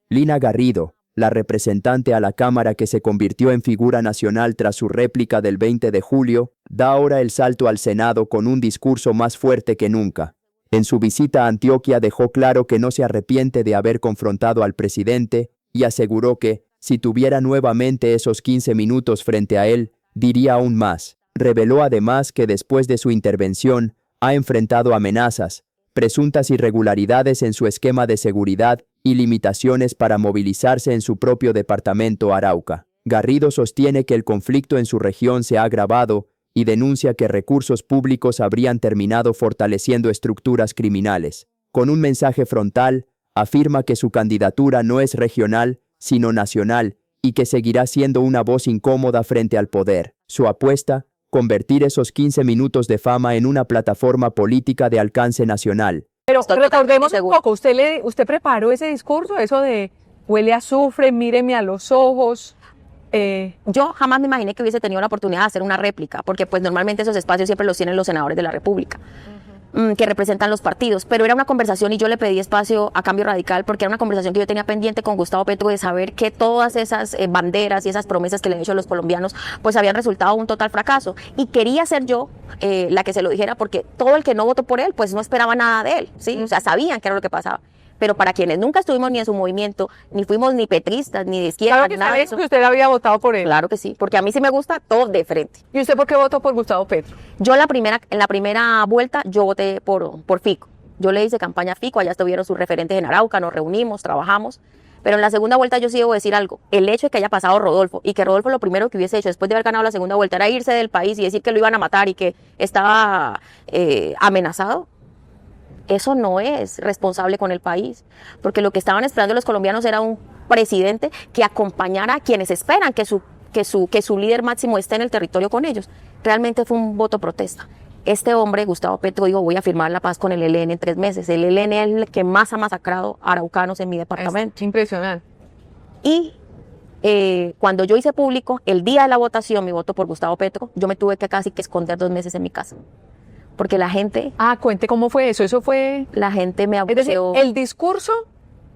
Lina Garrido, la representante a la Cámara que se convirtió en figura nacional tras su réplica del 20 de julio, da ahora el salto al Senado con un discurso más fuerte que nunca. En su visita a Antioquia dejó claro que no se arrepiente de haber confrontado al presidente y aseguró que, si tuviera nuevamente esos 15 minutos frente a él, diría aún más. Reveló además que después de su intervención, ha enfrentado amenazas, presuntas irregularidades en su esquema de seguridad y limitaciones para movilizarse en su propio departamento Arauca. Garrido sostiene que el conflicto en su región se ha agravado y denuncia que recursos públicos habrían terminado fortaleciendo estructuras criminales. Con un mensaje frontal, afirma que su candidatura no es regional, sino nacional, y que seguirá siendo una voz incómoda frente al poder. Su apuesta, convertir esos 15 minutos de fama en una plataforma política de alcance nacional. Pero recordemos un poco, usted preparó ese discurso, eso de huele a azufre, míreme a los ojos. Yo jamás me imaginé que hubiese tenido la oportunidad de hacer una réplica, porque pues normalmente esos espacios siempre los tienen los senadores de la República, que representan los partidos, pero era una conversación y yo le pedí espacio a Cambio Radical porque era una conversación que yo tenía pendiente con Gustavo Petro de saber que todas esas banderas y esas promesas que le han hecho a los colombianos pues habían resultado un total fracaso y quería ser yo la que se lo dijera porque todo el que no votó por él pues no esperaba nada de él, ¿sí? O sea, sabían qué era lo que pasaba. Pero para quienes nunca estuvimos ni en su movimiento, ni fuimos ni petristas, ni de izquierda, Claro que nada de eso. que usted había votado por él. Claro que sí, porque a mí sí me gusta todo de frente. ¿Y usted por qué votó por Gustavo Petro? Yo en la primera vuelta yo voté por Fico. Yo le hice campaña a Fico, allá estuvieron sus referentes en Arauca, nos reunimos, trabajamos. Pero en la segunda vuelta yo sí debo decir algo. El hecho de que haya pasado Rodolfo y que Rodolfo lo primero que hubiese hecho después de haber ganado la segunda vuelta era irse del país y decir que lo iban a matar y que estaba amenazado. Eso no es responsable con el país, porque lo que estaban esperando los colombianos era un presidente que acompañara a quienes esperan que su líder máximo esté en el territorio con ellos. Realmente fue un voto protesta. Este hombre, Gustavo Petro, dijo, voy a firmar la paz con el ELN en 3 meses. El ELN es el que más ha masacrado araucanos en mi departamento. Es impresionante. Y cuando yo hice público, el día de la votación, mi voto por Gustavo Petro, yo me tuve que casi que esconder 2 meses en mi casa. Porque la gente... Cuente cómo fue eso. Eso fue... La gente me Es decir, abucheó. el discurso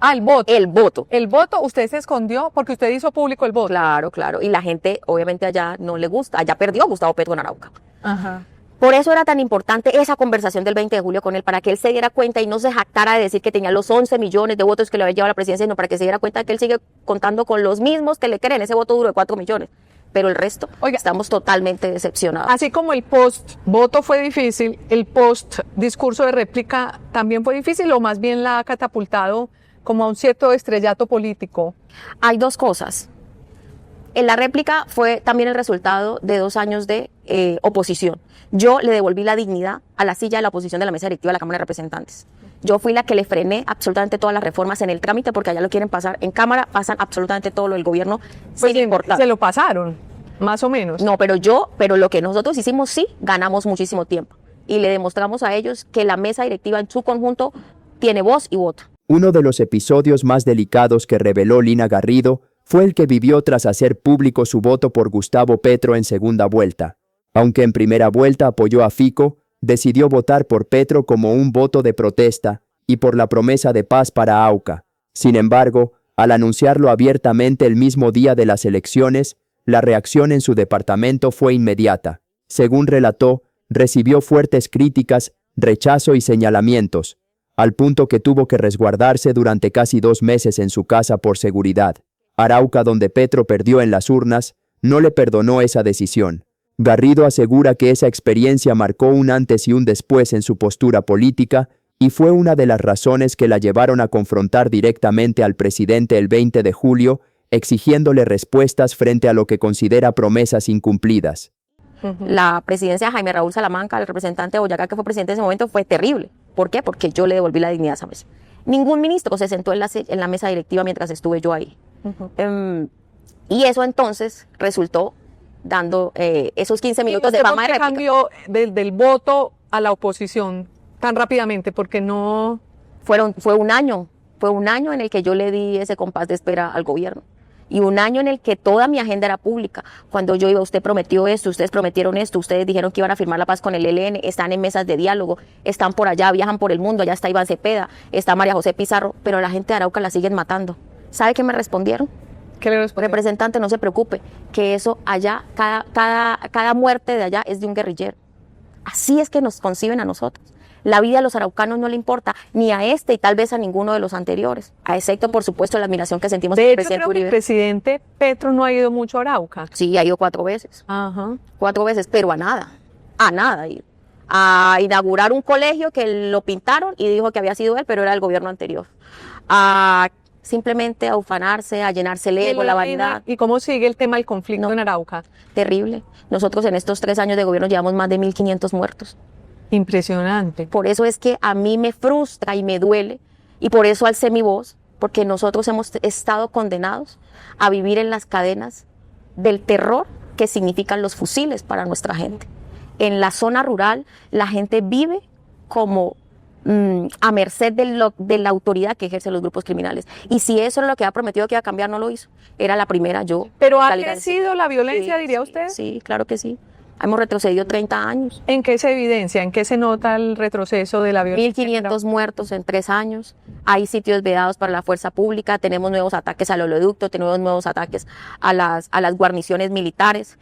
al voto. El voto. El voto, usted se escondió porque usted hizo público el voto. Claro, claro. Y la gente, obviamente, allá no le gusta. Allá perdió Gustavo Petro en Arauca. Ajá. Por eso era tan importante esa conversación del 20 de julio con él, para que él se diera cuenta y no se jactara de decir que tenía los 11 millones de votos que le había llevado a la presidencia, sino para que se diera cuenta que él sigue contando con los mismos que le creen ese voto duro de 4 millones. Pero el resto, Oiga, estamos totalmente decepcionados. Así como el post-voto fue difícil, el post-discurso de réplica también fue difícil, o más bien la ha catapultado como a un cierto estrellato político. Hay 2 cosas. En la réplica fue también el resultado de 2 años de oposición. Yo le devolví la dignidad a la silla de la oposición de la mesa directiva de la Cámara de Representantes. Yo fui la que le frené absolutamente todas las reformas en el trámite porque allá lo quieren pasar. En Cámara pasan absolutamente todo lo del gobierno Pues sin importar. se lo pasaron, más o menos. No, pero lo que nosotros hicimos sí, ganamos muchísimo tiempo. Y le demostramos a ellos que la mesa directiva en su conjunto tiene voz y voto. Uno de los episodios más delicados que reveló Lina Garrido fue el que vivió tras hacer público su voto por Gustavo Petro en segunda vuelta. Aunque en primera vuelta apoyó a Fico, decidió votar por Petro como un voto de protesta y por la promesa de paz para Arauca. Sin embargo, al anunciarlo abiertamente el mismo día de las elecciones, la reacción en su departamento fue inmediata. Según relató, recibió fuertes críticas, rechazo y señalamientos, al punto que tuvo que resguardarse durante casi 2 meses en su casa por seguridad. Arauca, donde Petro perdió en las urnas, no le perdonó esa decisión. Garrido asegura que esa experiencia marcó un antes y un después en su postura política y fue una de las razones que la llevaron a confrontar directamente al presidente el 20 de julio, exigiéndole respuestas frente a lo que considera promesas incumplidas. La presidencia de Jaime Raúl Salamanca, el representante de Boyacá que fue presidente en ese momento, fue terrible. ¿Por qué? Porque yo le devolví la dignidad a esa mesa. Ningún ministro se sentó en la mesa directiva mientras estuve yo ahí. Y eso entonces resultó dando esos 15 minutos de fama de réplica. Cambió del voto a la oposición tan rápidamente? Porque no... Fue un año en el que yo le di ese compás de espera al gobierno. Y un año en el que toda mi agenda era pública. Cuando yo iba, usted prometió esto, ustedes prometieron esto, ustedes dijeron que iban a firmar la paz con el ELN, están en mesas de diálogo, están por allá, viajan por el mundo, allá está Iván Cepeda, está María José Pizarro, pero la gente de Arauca la siguen matando. ¿Sabe qué me respondieron? ¿Qué le respondió? Representante, no se preocupe, que eso allá, cada muerte de allá es de un guerrillero. Así es que nos conciben a nosotros. La vida de los araucanos no le importa, ni a este y tal vez a ninguno de los anteriores, a excepto, por supuesto, la admiración que sentimos por De el hecho, presidente creo que el Uribe. presidente Petro no ha ido mucho a Arauca. Sí, ha ido 4 veces. Ajá. 4 veces, pero a nada ha ido. A inaugurar un colegio que lo pintaron y dijo que había sido él, pero era el gobierno anterior. A simplemente a ufanarse, a llenarse el ego, la vanidad. ¿Y cómo sigue el tema del conflicto No. en Arauca? Terrible. Nosotros en estos 3 años de gobierno llevamos más de 1.500 muertos. Impresionante. Por eso es que a mí me frustra y me duele, y por eso alcé mi voz, porque nosotros hemos estado condenados a vivir en las cadenas del terror que significan los fusiles para nuestra gente. En la zona rural, la gente vive como a merced de la autoridad que ejercen los grupos criminales. Y si eso es lo que ha prometido que iba a cambiar, no lo hizo. Era la primera yo. ¿Pero ha salir a decir. crecido la violencia, Sí, diría sí, usted? Sí, claro que sí. Hemos retrocedido 30 años. ¿En qué se evidencia? ¿En qué se nota el retroceso de la violencia? 1.500 muertos en 3 años. Hay sitios vedados para la fuerza pública. Tenemos nuevos ataques al oleoducto. Tenemos nuevos ataques a las guarniciones militares.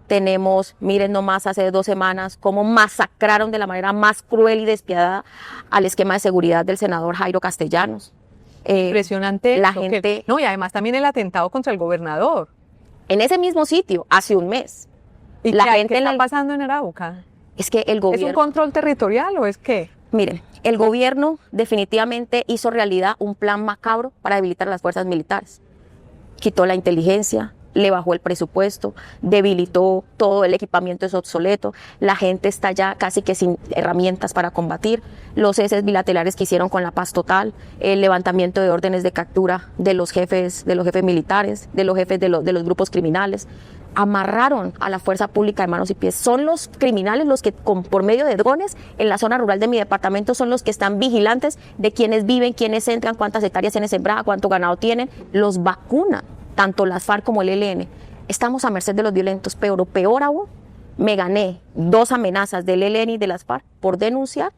Tenemos, miren nomás, hace 2 semanas, cómo masacraron de la manera más cruel y despiadada al esquema de seguridad del senador Jairo Castellanos. Impresionante. La esto, gente- No, y además también el atentado contra el gobernador. En ese mismo sitio, hace un mes. ¿Y La qué, gente qué en está el- pasando en Arauca? Es que el ¿Es un gobierno... control territorial o es qué? Miren, el gobierno definitivamente hizo realidad un plan macabro para debilitar a las fuerzas militares. Quitó la inteligencia, le bajó el presupuesto, debilitó todo, el equipamiento es obsoleto, la gente está ya casi que sin herramientas para combatir, los ceses bilaterales que hicieron con la paz total, el levantamiento de órdenes de captura de los jefes militares, de los jefes de los grupos criminales. Amarraron a la fuerza pública de manos y pies. Son los criminales los que por medio de drones en la zona rural de mi departamento son los que están vigilantes de quiénes viven, quiénes entran, cuántas hectáreas tienen sembrada, cuánto ganado tienen. Los vacunan, tanto las FARC como el ELN. Estamos a merced de los violentos, pero peor aún, me gané 2 amenazas del ELN y de las FARC por denunciar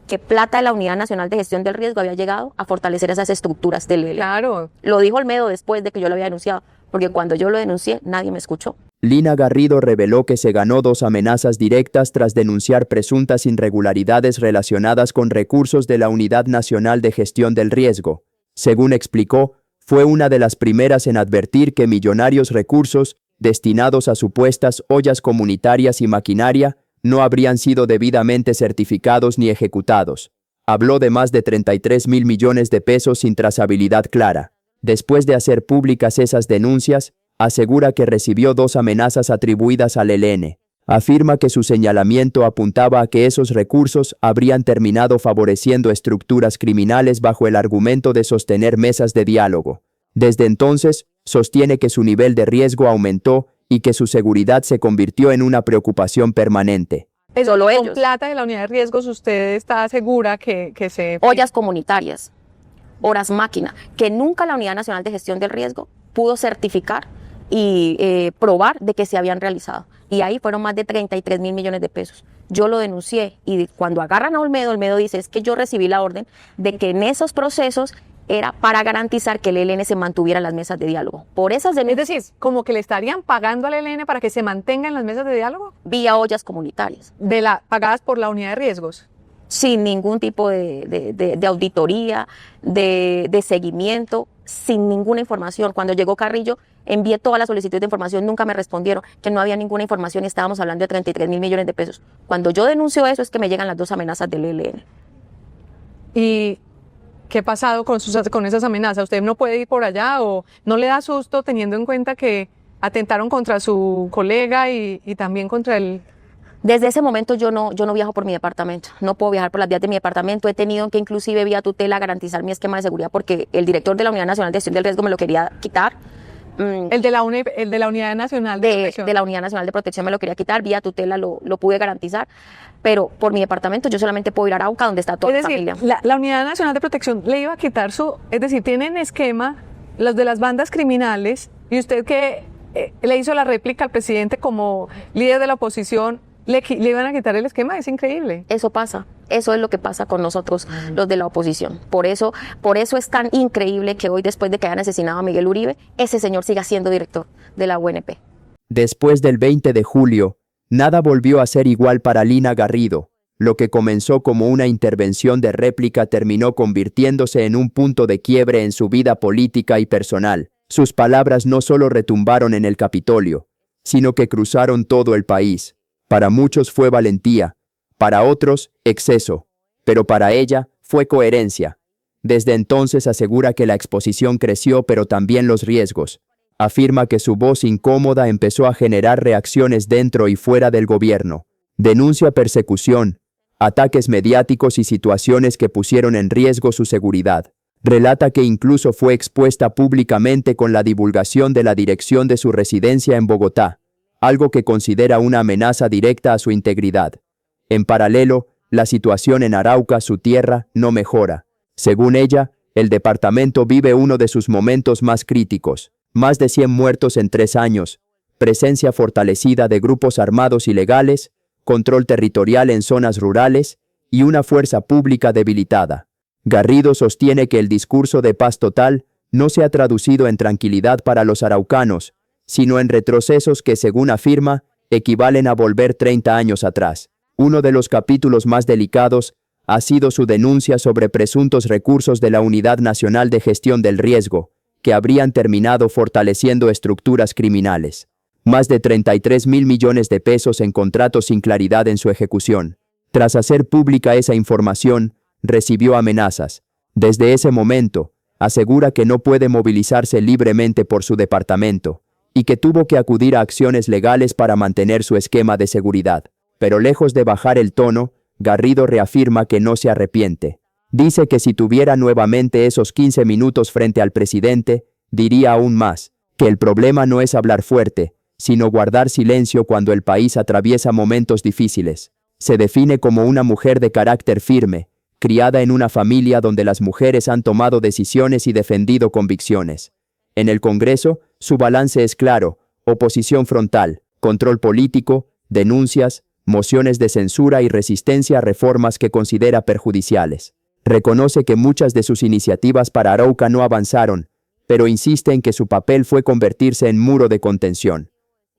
que plata de la Unidad Nacional de Gestión del Riesgo había llegado a fortalecer esas estructuras del ELN. Claro. Lo dijo Olmedo después de que yo lo había denunciado, porque cuando yo lo denuncié, nadie me escuchó. Lina Garrido reveló que se ganó 2 amenazas directas tras denunciar presuntas irregularidades relacionadas con recursos de la Unidad Nacional de Gestión del Riesgo. Según explicó, fue una de las primeras en advertir que millonarios recursos, destinados a supuestas ollas comunitarias y maquinaria, no habrían sido debidamente certificados ni ejecutados. Habló de más de 33.000 millones de pesos sin trazabilidad clara. Después de hacer públicas esas denuncias, asegura que recibió 2 amenazas atribuidas al ELN. Afirma que su señalamiento apuntaba a que esos recursos habrían terminado favoreciendo estructuras criminales bajo el argumento de sostener mesas de diálogo. Desde entonces, sostiene que su nivel de riesgo aumentó y que su seguridad se convirtió en una preocupación permanente. Solo Con ellos. plata de la unidad de riesgos, ¿usted está segura que se... Ollas comunitarias, horas máquina, que nunca la Unidad Nacional de Gestión del Riesgo pudo certificar y probar de que se habían realizado. Y ahí fueron más de 33.000 millones de pesos. Yo lo denuncié y cuando agarran a Olmedo, Olmedo dice, es que yo recibí la orden de que en esos procesos era para garantizar que el ELN se mantuviera en las mesas de diálogo. Por esas Es denuncias, decir, como que le estarían pagando al ELN para que se mantenga en las mesas de diálogo, vía ollas comunitarias, pagadas por la unidad de riesgos. sin ningún tipo de auditoría, de seguimiento, sin ninguna información. Cuando llegó Carrillo, envié todas las solicitudes de información, nunca me respondieron que no había ninguna información y estábamos hablando de 33.000 millones de pesos. Cuando yo denuncio eso es que me llegan las 2 amenazas del ELN. ¿Y qué ha pasado con esas amenazas? ¿Usted no puede ir por allá o no le da susto teniendo en cuenta que atentaron contra su colega y también contra el... Desde ese momento yo no viajo por mi departamento, no puedo viajar por las vías de mi departamento, he tenido que inclusive vía tutela garantizar mi esquema de seguridad porque el director de la Unidad Nacional de Gestión del Riesgo me lo quería quitar. El de la Unidad Nacional de Protección. De la Unidad Nacional de Protección me lo quería quitar, vía tutela lo pude garantizar, pero por mi departamento yo solamente puedo ir a Arauca donde está toda Es mi decir, familia. la Unidad Nacional de Protección le iba a quitar es decir, tienen esquema los de las bandas criminales y usted que le hizo la réplica al presidente como líder de la oposición, le iban a quitar el esquema, es increíble. Eso pasa, eso es lo que pasa con nosotros, los de la oposición. Por eso es tan increíble que hoy, después de que hayan asesinado a Miguel Uribe, ese señor siga siendo director de la UNP. Después del 20 de julio, nada volvió a ser igual para Lina Garrido. Lo que comenzó como una intervención de réplica terminó convirtiéndose en un punto de quiebre en su vida política y personal. Sus palabras no solo retumbaron en el Capitolio, sino que cruzaron todo el país. Para muchos fue valentía, para otros, exceso, pero para ella fue coherencia. Desde entonces asegura que la exposición creció, pero también los riesgos. Afirma que su voz incómoda empezó a generar reacciones dentro y fuera del gobierno. Denuncia persecución, ataques mediáticos y situaciones que pusieron en riesgo su seguridad. Relata que incluso fue expuesta públicamente con la divulgación de la dirección de su residencia en Bogotá, algo que considera una amenaza directa a su integridad. En paralelo, la situación en Arauca, su tierra, no mejora. Según ella, el departamento vive uno de sus momentos más críticos. Más de 100 muertos en 3 años, presencia fortalecida de grupos armados ilegales, control territorial en zonas rurales y una fuerza pública debilitada. Garrido sostiene que el discurso de paz total no se ha traducido en tranquilidad para los araucanos, sino en retrocesos que, según afirma, equivalen a volver 30 años atrás. Uno de los capítulos más delicados ha sido su denuncia sobre presuntos recursos de la Unidad Nacional de Gestión del Riesgo, que habrían terminado fortaleciendo estructuras criminales. Más de 33.000 millones de pesos en contratos sin claridad en su ejecución. Tras hacer pública esa información, recibió amenazas. Desde ese momento, asegura que no puede movilizarse libremente por su departamento, y que tuvo que acudir a acciones legales para mantener su esquema de seguridad. Pero lejos de bajar el tono, Garrido reafirma que no se arrepiente. Dice que si tuviera nuevamente esos 15 minutos frente al presidente, diría aún más, que el problema no es hablar fuerte, sino guardar silencio cuando el país atraviesa momentos difíciles. Se define como una mujer de carácter firme, criada en una familia donde las mujeres han tomado decisiones y defendido convicciones. En el Congreso, su balance es claro: oposición frontal, control político, denuncias, mociones de censura y resistencia a reformas que considera perjudiciales. Reconoce que muchas de sus iniciativas para Arauca no avanzaron, pero insiste en que su papel fue convertirse en muro de contención.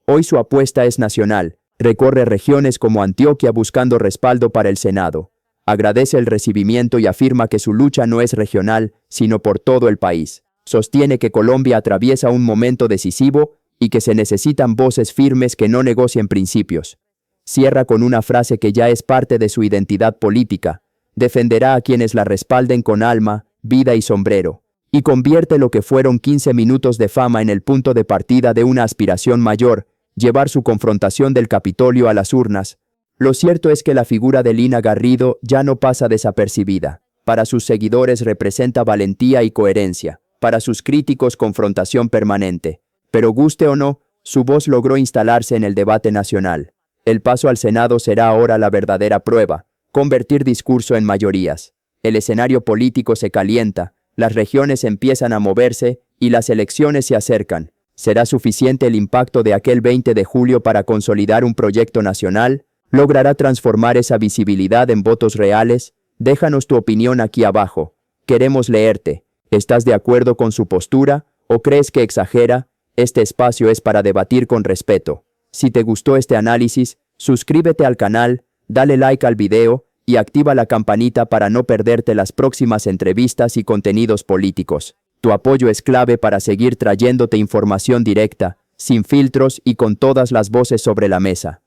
Hoy su apuesta es nacional, recorre regiones como Antioquia buscando respaldo para el Senado. Agradece el recibimiento y afirma que su lucha no es regional, sino por todo el país. Sostiene que Colombia atraviesa un momento decisivo y que se necesitan voces firmes que no negocien principios. Cierra con una frase que ya es parte de su identidad política: defenderá a quienes la respalden con alma, vida y sombrero. Y convierte lo que fueron 15 minutos de fama en el punto de partida de una aspiración mayor: llevar su confrontación del Capitolio a las urnas. Lo cierto es que la figura de Lina Garrido ya no pasa desapercibida. Para sus seguidores representa valentía y coherencia, para sus críticos confrontación permanente. Pero guste o no, su voz logró instalarse en el debate nacional. El paso al Senado será ahora la verdadera prueba: convertir discurso en mayorías. El escenario político se calienta, las regiones empiezan a moverse y las elecciones se acercan. ¿Será suficiente el impacto de aquel 20 de julio para consolidar un proyecto nacional? ¿Logrará transformar esa visibilidad en votos reales? Déjanos tu opinión aquí abajo. Queremos leerte. ¿Estás de acuerdo con su postura o crees que exagera? Este espacio es para debatir con respeto. Si te gustó este análisis, suscríbete al canal, dale like al video y activa la campanita para no perderte las próximas entrevistas y contenidos políticos. Tu apoyo es clave para seguir trayéndote información directa, sin filtros y con todas las voces sobre la mesa.